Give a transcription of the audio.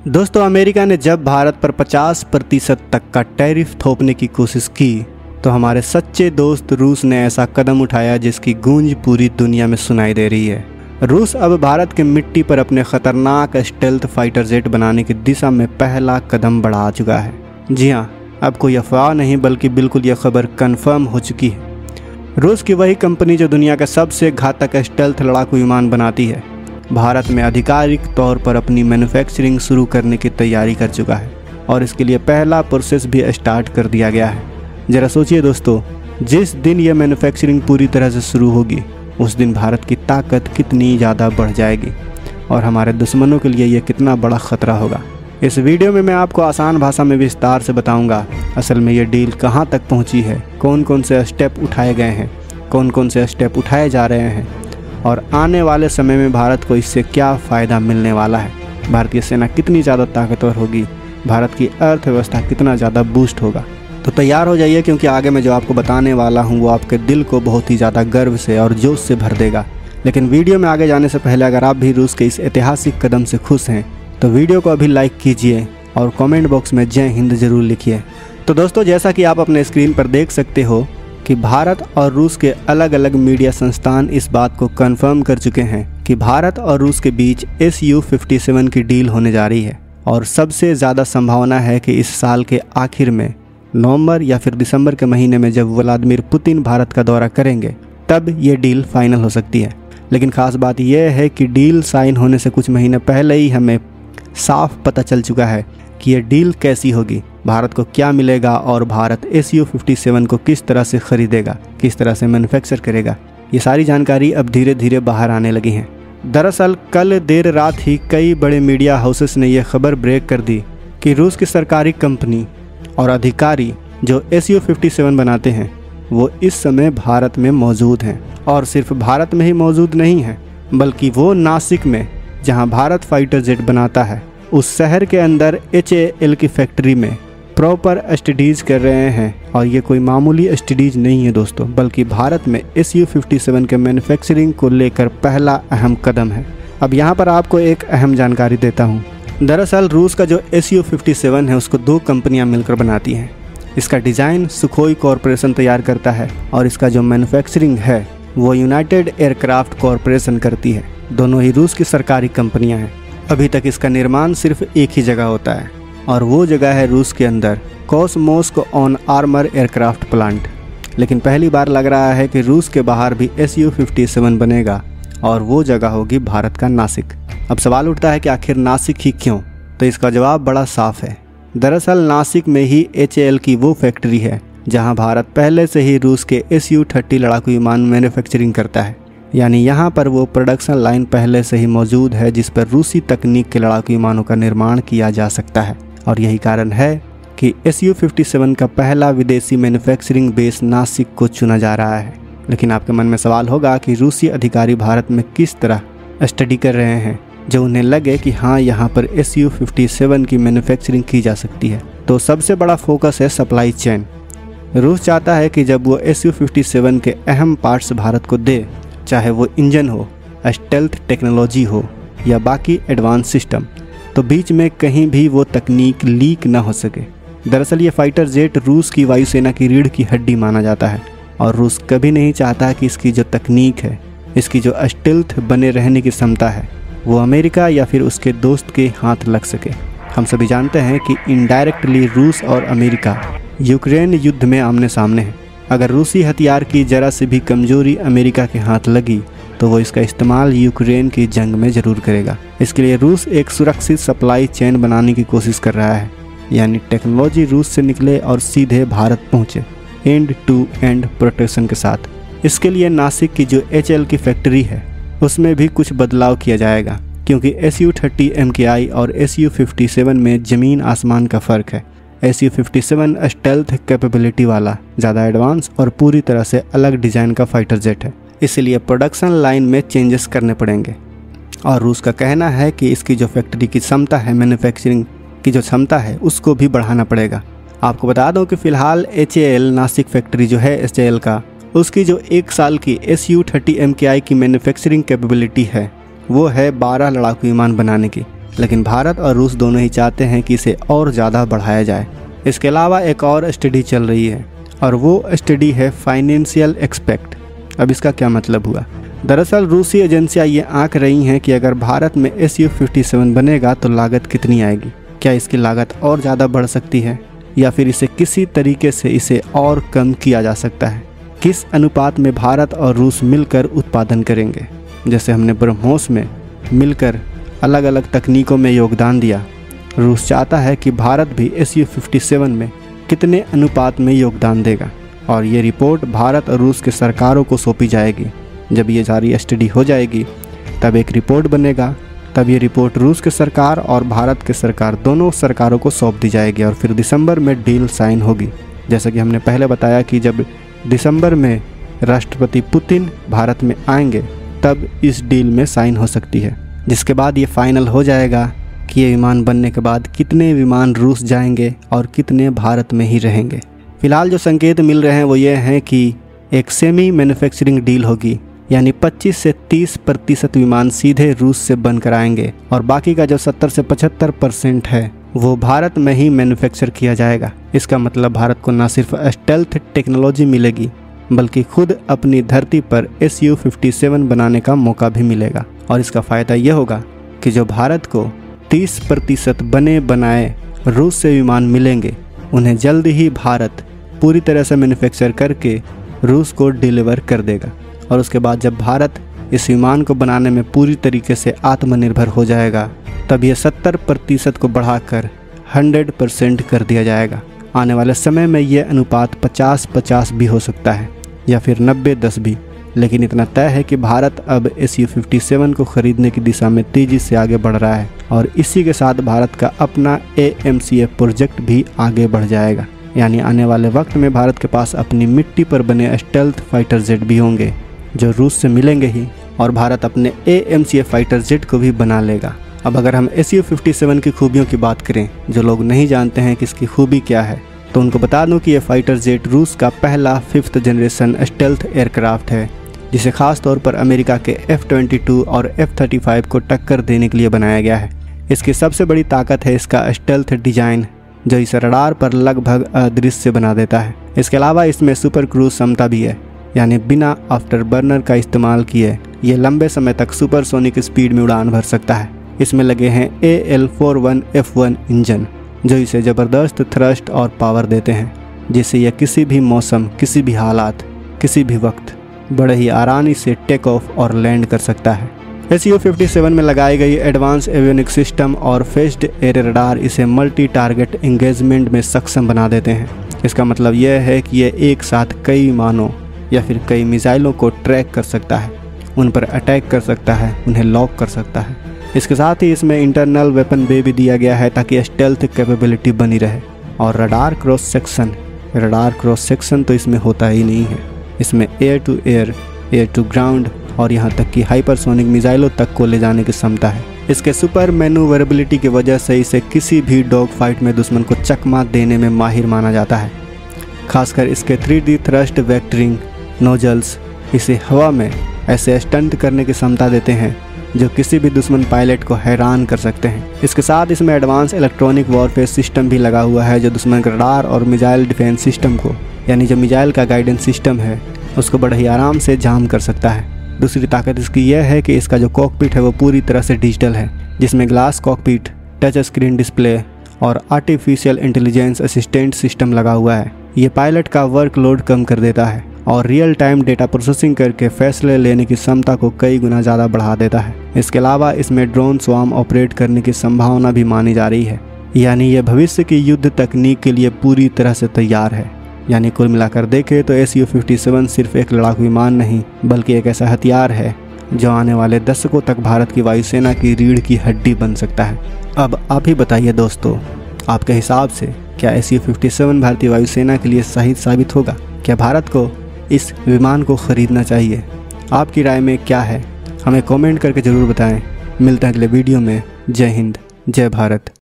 दोस्तों, अमेरिका ने जब भारत पर 50% तक का टैरिफ थोपने की कोशिश की तो हमारे सच्चे दोस्त रूस ने ऐसा कदम उठाया जिसकी गूंज पूरी दुनिया में सुनाई दे रही है। रूस अब भारत के मिट्टी पर अपने खतरनाक स्टेल्थ फाइटर जेट बनाने की दिशा में पहला कदम बढ़ा चुका है। जी हाँ, अब कोई अफवाह नहीं बल्कि बिल्कुल यह खबर कंफर्म हो चुकी है। रूस की वही कंपनी जो दुनिया का सबसे घातक स्टेल्थ लड़ाकू विमान बनाती है, भारत में आधिकारिक तौर पर अपनी मैन्युफैक्चरिंग शुरू करने की तैयारी कर चुका है और इसके लिए पहला प्रोसेस भी स्टार्ट कर दिया गया है। ज़रा सोचिए दोस्तों, जिस दिन यह मैन्युफैक्चरिंग पूरी तरह से शुरू होगी उस दिन भारत की ताकत कितनी ज़्यादा बढ़ जाएगी और हमारे दुश्मनों के लिए यह कितना बड़ा ख़तरा होगा। इस वीडियो में मैं आपको आसान भाषा में विस्तार से बताऊंगा असल में ये डील कहां तक पहुंची है, कौन कौन से स्टेप उठाए गए हैं, कौन कौन से स्टेप उठाए जा रहे हैं और आने वाले समय में भारत को इससे क्या फ़ायदा मिलने वाला है। भारतीय सेना कितनी ज़्यादा ताकतवर होगी, भारत की अर्थव्यवस्था कितना ज़्यादा बूस्ट होगा। तो तैयार हो जाइए क्योंकि आगे मैं जो आपको बताने वाला हूँ वो आपके दिल को बहुत ही ज़्यादा गर्व से और जोश से भर देगा। लेकिन वीडियो में आगे जाने से पहले अगर आप भी रूस के इस ऐतिहासिक कदम से खुश हैं तो वीडियो को अभी लाइक कीजिए और कमेंट बॉक्स में जय हिंद ज़रूर लिखिए। तो दोस्तों, जैसा कि आप अपने स्क्रीन पर देख सकते हो कि भारत और रूस के अलग अलग मीडिया संस्थान इस बात को कंफर्म कर चुके हैं कि भारत और रूस के बीच Su-57 की डील होने जा रही है और सबसे ज़्यादा संभावना है कि इस साल के आखिर में नवंबर या फिर दिसंबर के महीने में जब व्लादिमीर पुतिन भारत का दौरा करेंगे तब ये डील फाइनल हो सकती है। लेकिन ख़ास बात यह है कि डील साइन होने से कुछ महीने पहले ही हमें साफ पता चल चुका है कि यह डील कैसी होगी, भारत को क्या मिलेगा और भारत Su-57 को किस तरह से खरीदेगा, किस तरह से मैन्युफैक्चर करेगा। ये सारी जानकारी अब धीरे धीरे बाहर आने लगी है। दरअसल कल देर रात ही कई बड़े मीडिया हाउसेस ने यह खबर ब्रेक कर दी कि रूस की सरकारी कंपनी और अधिकारी जो Su-57 बनाते हैं वो इस समय भारत में मौजूद हैं और सिर्फ भारत में ही मौजूद नहीं हैं बल्कि वो नासिक में जहां भारत फाइटर जेट बनाता है उस शहर के अंदर HAL की फैक्ट्री में प्रॉपर स्टडीज़ कर रहे हैं। और ये कोई मामूली स्टडीज़ नहीं है दोस्तों, बल्कि भारत में Su-57 के मैन्युफैक्चरिंग को लेकर पहला अहम कदम है। अब यहाँ पर आपको एक अहम जानकारी देता हूँ। दरअसल रूस का जो Su-57 है उसको दो कंपनियाँ मिलकर बनाती हैं। इसका डिज़ाइन सुखोई कॉरपोरेशन तैयार करता है और इसका जो मैन्युफैक्चरिंग है वो यूनाइटेड एयरक्राफ्ट कॉरपोरेशन करती है। दोनों ही रूस की सरकारी कंपनियां हैं। अभी तक इसका निर्माण सिर्फ एक ही जगह होता है और वो जगह है रूस के अंदर कोसमोस्क ऑन आर्मर एयरक्राफ्ट प्लांट। लेकिन पहली बार लग रहा है कि रूस के बाहर भी Su-57 बनेगा और वो जगह होगी भारत का नासिक। अब सवाल उठता है कि आखिर नासिक ही क्यों? तो इसका जवाब बड़ा साफ है। दरअसल नासिक में ही HAL की वो फैक्ट्री है जहाँ भारत पहले से ही रूस के Su-30 लड़ाकू विमान मैन्युफैक्चरिंग करता है। यानी यहाँ पर वो प्रोडक्शन लाइन पहले से ही मौजूद है जिस पर रूसी तकनीक के लड़ाकू विमानों का निर्माण किया जा सकता है। और यही कारण है कि Su-57 का पहला विदेशी मैन्युफैक्चरिंग बेस नासिक को चुना जा रहा है। लेकिन आपके मन में सवाल होगा कि रूसी अधिकारी भारत में किस तरह स्टडी कर रहे हैं जो उन्हें लगे कि हाँ, यहाँ पर Su-57 की मैन्युफैक्चरिंग की जा सकती है। तो सबसे बड़ा फोकस है सप्लाई चेन। रूस चाहता है कि जब वो Su-57 के अहम पार्ट्स भारत को दे, चाहे वो इंजन हो, स्टेल्थ टेक्नोलॉजी हो या बाकी एडवांस सिस्टम, तो बीच में कहीं भी वो तकनीक लीक ना हो सके। दरअसल ये फाइटर जेट रूस की वायुसेना की रीढ़ की हड्डी माना जाता है और रूस कभी नहीं चाहता कि इसकी जो तकनीक है, इसकी जो स्टेल्थ बने रहने की क्षमता है, वो अमेरिका या फिर उसके दोस्त के हाथ लग सके। हम सभी जानते हैं कि इनडायरेक्टली रूस और अमेरिका यूक्रेन युद्ध में आमने सामने हैं। अगर रूसी हथियार की ज़रा से भी कमजोरी अमेरिका के हाथ लगी तो वो इसका इस्तेमाल यूक्रेन की जंग में ज़रूर करेगा। इसके लिए रूस एक सुरक्षित सप्लाई चेन बनाने की कोशिश कर रहा है, यानी टेक्नोलॉजी रूस से निकले और सीधे भारत पहुँचे एंड टू एंड प्रोटेक्शन के साथ। इसके लिए नासिक की जो HAL की फैक्ट्री है उसमें भी कुछ बदलाव किया जाएगा क्योंकि Su-30 MKI और Su-57 में ज़मीन आसमान का फ़र्क है। Su-57 स्टेल्थ कैपेबिलिटी वाला ज़्यादा एडवांस और पूरी तरह से अलग डिज़ाइन का फाइटर जेट है, इसलिए प्रोडक्शन लाइन में चेंजेस करने पड़ेंगे। और रूस का कहना है कि इसकी जो फैक्ट्री की क्षमता है, मैन्युफैक्चरिंग की जो क्षमता है, उसको भी बढ़ाना पड़ेगा। आपको बता दूं कि फ़िलहाल HAL नासिक फैक्ट्री जो है HAL का, उसकी जो एक साल की Su-30 MKI की मैन्युफैक्चरिंग कैपेबिलिटी है वो है 12 लड़ाकू विमान बनाने की। लेकिन भारत और रूस दोनों ही चाहते हैं कि इसे और ज़्यादा बढ़ाया जाए। इसके अलावा एक और स्टडी चल रही है और वो स्टडी है फाइनेंशियल एक्सपेक्ट। अब इसका क्या मतलब हुआ? दरअसल रूसी एजेंसियां ये आंक रही हैं कि अगर भारत में Su-57 बनेगा तो लागत कितनी आएगी, क्या इसकी लागत और ज़्यादा बढ़ सकती है या फिर इसे किसी तरीके से इसे और कम किया जा सकता है। किस अनुपात में भारत और रूस मिलकर उत्पादन करेंगे। जैसे हमने ब्रह्मोस में मिलकर अलग अलग तकनीकों में योगदान दिया, रूस चाहता है कि भारत भी Su-57 में कितने अनुपात में योगदान देगा और ये रिपोर्ट भारत और रूस के सरकारों को सौंपी जाएगी। जब ये सारी स्टडी हो जाएगी तब एक रिपोर्ट बनेगा, तब ये रिपोर्ट रूस के सरकार और भारत के सरकार दोनों सरकारों को सौंप दी जाएगी और फिर दिसंबर में डील साइन होगी। जैसा कि हमने पहले बताया कि जब दिसंबर में राष्ट्रपति पुतिन भारत में आएंगे तब इस डील में साइन हो सकती है, जिसके बाद ये फाइनल हो जाएगा कि ये विमान बनने के बाद कितने विमान रूस जाएंगे और कितने भारत में ही रहेंगे। फिलहाल जो संकेत मिल रहे हैं वो ये हैं कि एक सेमी मैन्युफैक्चरिंग डील होगी, यानी 25 से 30% विमान सीधे रूस से बनकर आएंगे और बाकी का जो 70 से 75% है वो भारत में ही मैन्युफैक्चर किया जाएगा। इसका मतलब भारत को न सिर्फ स्टेल्थ टेक्नोलॉजी मिलेगी बल्कि खुद अपनी धरती पर Su-57 बनाने का मौका भी मिलेगा। और इसका फ़ायदा ये होगा कि जो भारत को 30% बने बनाए रूस से विमान मिलेंगे, उन्हें जल्द ही भारत पूरी तरह से मैन्युफैक्चर करके रूस को डिलीवर कर देगा और उसके बाद जब भारत इस विमान को बनाने में पूरी तरीके से आत्मनिर्भर हो जाएगा तब ये 70% को बढ़ाकर 100% कर दिया जाएगा। आने वाले समय में ये अनुपात 50-50 भी हो सकता है या फिर 90-10 भी, लेकिन इतना तय है कि भारत अब Su-57 को खरीदने की दिशा में तेज़ी से आगे बढ़ रहा है और इसी के साथ भारत का अपना AMCF प्रोजेक्ट भी आगे बढ़ जाएगा। यानी आने वाले वक्त में भारत के पास अपनी मिट्टी पर बने स्टेल्थ फाइटर जेट भी होंगे जो रूस से मिलेंगे ही और भारत अपने AMCF फाइटर जेट को भी बना लेगा। अब अगर हम Su-57 की खूबियों की बात करें, जो लोग नहीं जानते हैं कि इसकी खूबी क्या है, तो उनको बता दूं कि यह फाइटर जेट रूस का पहला 5th जनरेशन स्टेल्थ एयरक्राफ्ट है जिसे खास तौर पर अमेरिका के F-22 और F-35 को टक्कर देने के लिए बनाया गया है। इसकी सबसे बड़ी ताकत है इसका स्टेल्थ डिजाइन जो इसे रडार पर लगभग अदृश्य बना देता है। इसके अलावा इसमें सुपर क्रूज क्षमता भी है, यानी बिना आफ्टर बर्नर का इस्तेमाल किए ये लंबे समय तक सुपरसोनिक स्पीड में उड़ान भर सकता है। इसमें लगे हैं AL-41F1 इंजन जो इसे ज़बरदस्त थ्रस्ट और पावर देते हैं जिससे यह किसी भी मौसम, किसी भी हालात, किसी भी वक्त बड़े ही आसानी से टेक ऑफ और लैंड कर सकता है। Su-57 में लगाई गई एडवांस एवियोनिक सिस्टम और फेस्ड एयर रडार इसे मल्टी टारगेट एंगेजमेंट में सक्षम बना देते हैं। इसका मतलब यह है कि यह एक साथ कई विमानों या फिर कई मिसाइलों को ट्रैक कर सकता है, उन पर अटैक कर सकता है, उन्हें लॉक कर सकता है। इसके साथ ही इसमें इंटरनल वेपन बे भी दिया गया है ताकि स्टेल्थ कैपेबिलिटी बनी रहे। और रडार क्रॉस सेक्शन तो इसमें होता ही नहीं है। इसमें air to air, air to ground और यहाँ तक कि हाइपरसोनिक मिसाइलों तक को ले जाने की क्षमता है। इसके सुपर मैन्यूवरेबिलिटी की वजह से इसे किसी भी डॉग फाइट में दुश्मन को चकमा देने में माहिर माना जाता है। खासकर इसके 3D थ्रस्ट वेक्टरिंग नोजल्स इसे हवा में ऐसे स्टंट करने की क्षमता देते हैं जो किसी भी दुश्मन पायलट को हैरान कर सकते हैं। इसके साथ इसमें एडवांस इलेक्ट्रॉनिक वॉरफेयर सिस्टम भी लगा हुआ है जो दुश्मन के रडार और मिसाइल डिफेंस सिस्टम को, यानी जो मिसाइल का गाइडेंस सिस्टम है, उसको बड़े ही आराम से जाम कर सकता है। दूसरी ताकत इसकी यह है कि इसका जो कॉकपिट है वो पूरी तरह से डिजिटल है, जिसमें glass cockpit, touch screen display और आर्टिफिशियल इंटेलिजेंस असिस्टेंट सिस्टम लगा हुआ है। ये पायलट का वर्कलोड कम कर देता है और रियल टाइम डेटा प्रोसेसिंग करके फैसले लेने की क्षमता को कई गुना ज़्यादा बढ़ा देता है। इसके अलावा इसमें ड्रोन स्वार्म ऑपरेट करने की संभावना भी मानी जा रही है, यानी यह भविष्य की युद्ध तकनीक के लिए पूरी तरह से तैयार है। यानी कुल मिलाकर देखें तो Su-57 सिर्फ एक लड़ाकू विमान नहीं बल्कि एक ऐसा हथियार है जो आने वाले दशकों तक भारत की वायुसेना की रीढ़ की हड्डी बन सकता है। अब आप ही बताइए दोस्तों, आपके हिसाब से क्या Su-57 भारतीय वायुसेना के लिए सही साबित होगा? क्या भारत को इस विमान को खरीदना चाहिए? आपकी राय में क्या है? हमें कमेंट करके ज़रूर बताएं। मिलते हैं अगले वीडियो में। जय हिंद, जय भारत।